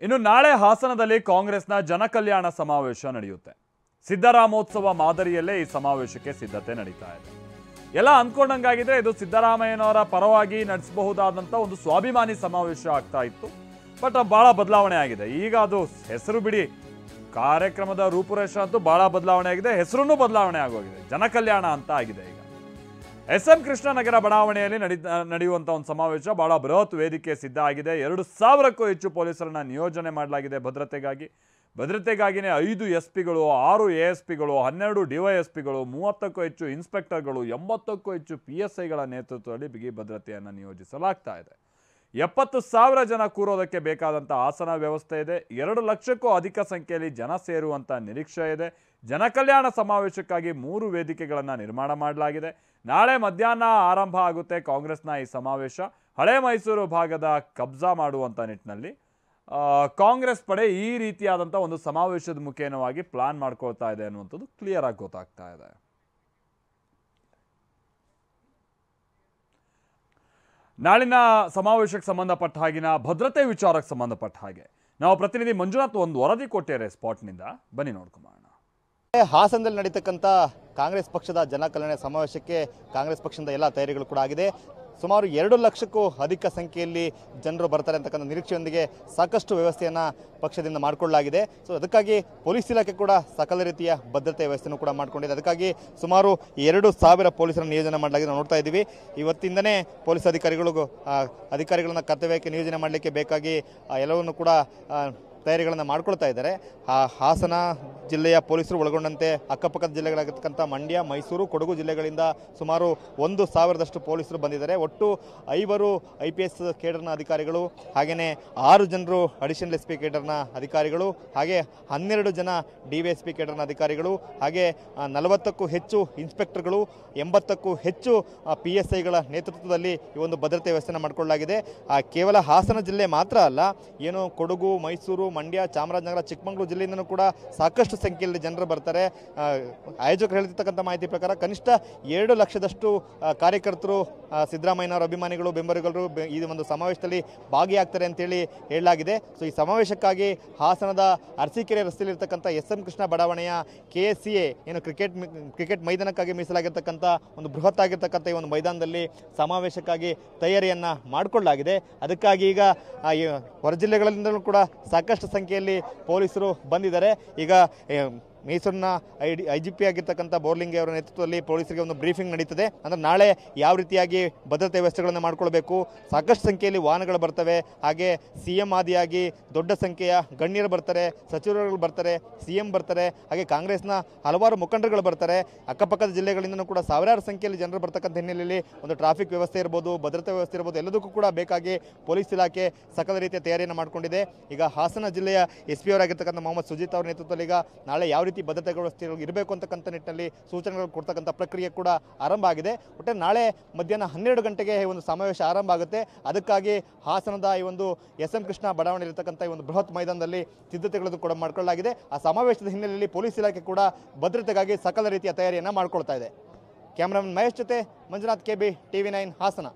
ಇನ್ನು ನಾಳೆ ಹಾಸನದಲ್ಲಿ ಕಾಂಗ್ರೆಸ್ನ ಜನಕಲ್ಯಾಣ ಸಮಾವೇಶ ನಡೆಯುತ್ತೆ. ಸಿದ್ದರಾಮೋತ್ಸವ ಮಾದರಿಯಲ್ಲೇ ಈ ಸಮಾವೇಶಕ್ಕೆ ಸಿದ್ಧತೆ ನಡೀತಾ ಇದೆ. ಎಲ್ಲ ಅಂದ್ಕೊಂಡಂಗಾಗಿದೆ ಇದು ಸಿದ್ದರಾಮಯ್ಯನವರ ಪರವಾಗಿ ನಡೆಸಬಹುದಾದಂಥ ಒಂದು ಸ್ವಾಭಿಮಾನಿ ಸಮಾವೇಶ ಆಗ್ತಾ ಇತ್ತು. ಬಟ್ ಬಹಳ ಬದಲಾವಣೆ ಆಗಿದೆ. ಈಗ ಅದು ಹೆಸರು ಬಿಡಿ, ಕಾರ್ಯಕ್ರಮದ ರೂಪುರೇಷ ಅಂತೂ ಬಹಳ ಬದಲಾವಣೆ ಆಗಿದೆ. ಹೆಸರನ್ನು ಬದಲಾವಣೆ ಆಗೋಗಿದೆ, ಜನಕಲ್ಯಾಣ ಅಂತ ಆಗಿದೆ. ಈಗ ಎಸ್.ಎಂ. ಕೃಷ್ಣನಗರ ಬಡಾವಣೆಯಲ್ಲಿ ನಡೆಯುವಂಥ ಒಂದು ಸಮಾವೇಶ ಬಹಳ ಬೃಹತ್ ವೇದಿಕೆ ಸಿದ್ಧ ಆಗಿದೆ. 2,000ಕ್ಕೂ ಹೆಚ್ಚು ಪೊಲೀಸರನ್ನ ನಿಯೋಜನೆ ಮಾಡಲಾಗಿದೆ ಭದ್ರತೆಗಾಗಿನೇ 5 ಎಸ್ಪಿಗಳು, 6 ಎಎಸ್ಪಿಗಳು, 12 ಡಿವೈಎಸ್ಪಿಗಳು, 30ಕ್ಕೂ ಹೆಚ್ಚು ಇನ್ಸ್ಪೆಕ್ಟರ್ಗಳು, 80ಕ್ಕೂ ಹೆಚ್ಚು PSIಗಳ ನೇತೃತ್ವದಲ್ಲಿ ಬಿಗಿ ಭದ್ರತೆಯನ್ನು ನಿಯೋಜಿಸಲಾಗ್ತಾ ಇದೆ. 70,000 ಜನ ಕೂರೋದಕ್ಕೆ ಬೇಕಾದಂಥ ಆಸನ ವ್ಯವಸ್ಥೆ ಇದೆ. 2 ಲಕ್ಷಕ್ಕೂ ಅಧಿಕ ಸಂಖ್ಯೆಯಲ್ಲಿ ಜನ ಸೇರುವಂಥ ನಿರೀಕ್ಷೆ ಇದೆ. ಜನಕಲ್ಯಾಣ ಸಮಾವೇಶಕ್ಕಾಗಿ 3 ವೇದಿಕೆಗಳನ್ನು ನಿರ್ಮಾಣ ಮಾಡಲಾಗಿದೆ. ನಾಳೆ ಮಧ್ಯಾಹ್ನ ಆರಂಭ ಆಗುತ್ತೆ ಕಾಂಗ್ರೆಸ್ನ ಈ ಸಮಾವೇಶ. ಹಳೆ ಮೈಸೂರು ಭಾಗದ ಕಬ್ಜಾ ಮಾಡುವಂಥ ನಿಟ್ಟಿನಲ್ಲಿ ಕಾಂಗ್ರೆಸ್ ಪಡೆ ಈ ರೀತಿಯಾದಂಥ ಒಂದು ಸಮಾವೇಶದ ಮುಖೇನವಾಗಿ ಪ್ಲಾನ್ ಮಾಡ್ಕೊಳ್ತಾ ಇದೆ ಅನ್ನುವಂಥದ್ದು ಕ್ಲಿಯರ್ ಆಗಿ ಗೊತ್ತಾಗ್ತಾ ಇದೆ. ನಾಳಿನ ಸಮಾವೇಶಕ್ಕೆ ಸಂಬಂಧಪಟ್ಟ ಹಾಗಿನ ಭದ್ರತೆ ವಿಚಾರಕ್ಕೆ ಸಂಬಂಧಪಟ್ಟ ಹಾಗೆ ನಾವು ಪ್ರತಿನಿಧಿ ಮಂಜುನಾಥ್ ಒಂದು ವರದಿ ಕೊಟ್ಟಿದ್ದಾರೆ ಸ್ಪಾಟ್ನಿಂದ, ಬನ್ನಿ ನೋಡ್ಕೊಂಬೋಣ. ಹಾಸನದಲ್ಲಿ ನಡೀತಕ್ಕಂಥ ಕಾಂಗ್ರೆಸ್ ಪಕ್ಷದ ಜನಕಲ್ಯಾಣ ಸಮಾವೇಶಕ್ಕೆ ಕಾಂಗ್ರೆಸ್ ಪಕ್ಷದ ಎಲ್ಲ ತಯಾರಿಗಳು ಕೂಡ ಆಗಿದೆ. ಸುಮಾರು 2 ಲಕ್ಷಕ್ಕೂ ಅಧಿಕ ಸಂಖ್ಯೆಯಲ್ಲಿ ಜನರು ಬರ್ತಾರೆ ಅಂತಕ್ಕಂಥ ನಿರೀಕ್ಷೆಯೊಂದಿಗೆ ಸಾಕಷ್ಟು ವ್ಯವಸ್ಥೆಯನ್ನು ಪಕ್ಷದಿಂದ ಮಾಡಿಕೊಳ್ಳಲಾಗಿದೆ. ಸೊ ಅದಕ್ಕಾಗಿ ಪೊಲೀಸ್ ಇಲಾಖೆ ಕೂಡ ಸಕಲ ರೀತಿಯ ಭದ್ರತೆ ವ್ಯವಸ್ಥೆಯನ್ನು ಕೂಡ ಮಾಡಿಕೊಂಡಿದೆ. ಅದಕ್ಕಾಗಿ ಸುಮಾರು 2,000 ಪೊಲೀಸರನ್ನು ನಿಯೋಜನೆ ಮಾಡಲಾಗಿದೆ. ನಾವು ನೋಡ್ತಾ ಇದ್ದೀವಿ, ಇವತ್ತಿಂದನೇ ಪೊಲೀಸ್ ಅಧಿಕಾರಿಗಳನ್ನ ಕರ್ತವ್ಯಕ್ಕೆ ನಿಯೋಜನೆ ಮಾಡಲಿಕ್ಕೆ ಬೇಕಾಗಿ ಎಲ್ಲವನ್ನು ಕೂಡ ತಯಾರಿಗಳನ್ನು ಮಾಡ್ಕೊಳ್ತಾ ಇದ್ದಾರೆ. ಹಾಸನ ಜಿಲ್ಲೆಯ ಪೊಲೀಸರು ಒಳಗೊಂಡಂತೆ ಅಕ್ಕಪಕ್ಕದ ಜಿಲ್ಲೆಗಳಾಗಿರ್ತಕ್ಕಂಥ ಮಂಡ್ಯ, ಮೈಸೂರು, ಕೊಡಗು ಜಿಲ್ಲೆಗಳಿಂದ ಸುಮಾರು 1,000ದಷ್ಟು ಪೊಲೀಸರು ಬಂದಿದ್ದಾರೆ. ಒಟ್ಟು 5 IPS ಕೇಡರ್ನ ಅಧಿಕಾರಿಗಳು, ಹಾಗೆಯೇ 6 ಜನರು ಅಡಿಷನಲ್ SP ಕೇಡರ್ನ ಅಧಿಕಾರಿಗಳು, ಹಾಗೆ 12 ಜನ DVSP ಕೇಡರ್ನ ಅಧಿಕಾರಿಗಳು, ಹಾಗೆ 40ಕ್ಕೂ ಹೆಚ್ಚು ಇನ್ಸ್ಪೆಕ್ಟರ್ಗಳು, 80ಕ್ಕೂ ಹೆಚ್ಚು PSIಗಳ ನೇತೃತ್ವದಲ್ಲಿ ಈ ಒಂದು ಭದ್ರತೆ ವ್ಯವಸ್ಥೆಯನ್ನು ಮಾಡಿಕೊಳ್ಳಲಾಗಿದೆ. ಕೇವಲ ಹಾಸನ ಜಿಲ್ಲೆ ಮಾತ್ರ ಅಲ್ಲ, ಏನು ಕೊಡಗು, ಮೈಸೂರು, ಮಂಡ್ಯ, ಚಾಮರಾಜನಗರ, ಚಿಕ್ಕಮಗಳೂರು ಜಿಲ್ಲೆಯಿಂದಲೂ ಕೂಡ ಸಾಕಷ್ಟು ಸಂಖ್ಯೆಯಲ್ಲಿ ಜನರು ಬರ್ತಾರೆ. ಆಯೋಜಕರು ಹೇಳ್ತಿರ್ತಕ್ಕಂಥ ಮಾಹಿತಿ ಪ್ರಕಾರ ಕನಿಷ್ಠ 2 ಲಕ್ಷದಷ್ಟು ಕಾರ್ಯಕರ್ತರು, ಸಿದ್ದರಾಮಯ್ಯನವರ ಅಭಿಮಾನಿಗಳು, ಬೆಂಬಲಿಗರು ಈ ಒಂದು ಸಮಾವೇಶದಲ್ಲಿ ಭಾಗಿಯಾಗ್ತಾರೆ ಅಂತೇಳಿ ಹೇಳಲಾಗಿದೆ. ಸೊ ಈ ಸಮಾವೇಶಕ್ಕಾಗಿ ಹಾಸನದ ಅರಸೀಕೆರೆ ರಸ್ತೆಯಲ್ಲಿರ್ತಕ್ಕಂಥ ಎಸ್.ಎಂ. ಕೃಷ್ಣ ಬಡಾವಣೆಯ KSCA ಏನು ಕ್ರಿಕೆಟ್ ಮೈದಾನಕ್ಕಾಗಿ ಮೀಸಲಾಗಿರ್ತಕ್ಕಂಥ ಒಂದು ಬೃಹತ್ ಆಗಿರ್ತಕ್ಕಂಥ ಈ ಒಂದು ಮೈದಾನದಲ್ಲಿ ಸಮಾವೇಶಕ್ಕಾಗಿ ತಯಾರಿಯನ್ನು ಮಾಡಿಕೊಳ್ಳಲಾಗಿದೆ. ಅದಕ್ಕಾಗಿ ಈಗ ಹೊರ ಜಿಲ್ಲೆಗಳಿಂದಲೂ ಕೂಡ ಸಾಕಷ್ಟು ಸಂಖ್ಯೆಯಲ್ಲಿ ಪೊಲೀಸರು ಬಂದಿದ್ದಾರೆ. ಈಗ ಮೈಸೂರಿನ IGP ಆಗಿರ್ತಕ್ಕಂಥ ಬೋರ್ಲಿಂಗೆ ಅವರ ನೇತೃತ್ವದಲ್ಲಿ ಪೊಲೀಸರಿಗೆ ಒಂದು ಬ್ರೀಫಿಂಗ್ ನಡೀತದೆ. ಅಂದರೆ ನಾಳೆ ಯಾವ ರೀತಿಯಾಗಿ ಭದ್ರತೆ ವ್ಯವಸ್ಥೆಗಳನ್ನು ಮಾಡಿಕೊಳ್ಬೇಕು, ಸಾಕಷ್ಟು ಸಂಖ್ಯೆಯಲ್ಲಿ ವಾಹನಗಳು ಬರ್ತವೆ, ಹಾಗೆ CM ಆದಿಯಾಗಿ ದೊಡ್ಡ ಸಂಖ್ಯೆಯ ಗಣ್ಯರು ಬರ್ತಾರೆ, ಸಚಿವರುಗಳು ಬರ್ತಾರೆ, CM ಬರ್ತಾರೆ, ಹಾಗೆ ಕಾಂಗ್ರೆಸ್ನ ಹಲವಾರು ಮುಖಂಡರುಗಳು ಬರ್ತಾರೆ. ಅಕ್ಕಪಕ್ಕದ ಜಿಲ್ಲೆಗಳಿಂದಲೂ ಕೂಡ ಸಾವಿರಾರು ಸಂಖ್ಯೆಯಲ್ಲಿ ಜನರು ಬರ್ತಕ್ಕಂಥ ಹಿನ್ನೆಲೆಯಲ್ಲಿ ಒಂದು ಟ್ರಾಫಿಕ್ ವ್ಯವಸ್ಥೆ ಇರ್ಬೋದು, ಭದ್ರತೆ ವ್ಯವಸ್ಥೆ ಇರ್ಬೋದು, ಎಲ್ಲದಕ್ಕೂ ಕೂಡ ಬೇಕಾಗಿ ಪೊಲೀಸ್ ಇಲಾಖೆ ಸಕಲ ರೀತಿಯ ತಯಾರಿಯನ್ನು ಮಾಡಿಕೊಂಡಿದೆ. ಈಗ ಹಾಸನ ಜಿಲ್ಲೆಯ SP ಅವರಾಗಿರ್ತಕ್ಕಂಥ ಮೊಹಮ್ಮದ್ ಸುಜಿತ್ ಅವರ ನೇತೃತ್ವದಲ್ಲಿ ಈಗ ನಾಳೆ ಯಾವ ರೀತಿ ಭದ್ರತೆ ವ್ಯವಸ್ಥೆಗಳು ಇರಬೇಕು ಅಂತಕ್ಕಂಥ ನಿಟ್ಟಿನಲ್ಲಿ ಸೂಚನೆಗಳು ಕೊಡ್ತಕ್ಕಂಥ ಪ್ರಕ್ರಿಯೆ ಕೂಡ ಆರಂಭ ಆಗಿದೆ. ಒಟ್ಟೆ ನಾಳೆ ಮಧ್ಯಾಹ್ನ 12 ಗಂಟೆಗೆ ಈ ಒಂದು ಸಮಾವೇಶ ಆರಂಭ ಆಗುತ್ತೆ. ಅದಕ್ಕಾಗಿ ಹಾಸನದ ಈ ಒಂದು ಎಸ್.ಎಂ. ಕೃಷ್ಣ ಬಡಾವಣೆ ಇರತಕ್ಕಂಥ ಈ ಒಂದು ಬೃಹತ್ ಮೈದಾನದಲ್ಲಿ ಸಿದ್ಧತೆಗಳನ್ನು ಕೂಡ ಮಾಡಿಕೊಳ್ಳಲಾಗಿದೆ. ಆ ಸಮಾವೇಶದ ಹಿನ್ನೆಲೆಯಲ್ಲಿ ಪೊಲೀಸ್ ಇಲಾಖೆ ಕೂಡ ಭದ್ರತೆಗಾಗಿ ಸಕಲ ರೀತಿಯ ತಯಾರಿಯನ್ನು ಮಾಡಿಕೊಳ್ತಾ ಇದೆ. ಕ್ಯಾಮರಾಮನ್ ಮಹೇಶ್ ಜೊತೆ ಮಂಜುನಾಥ್, KB, TV9 ಹಾಸನ.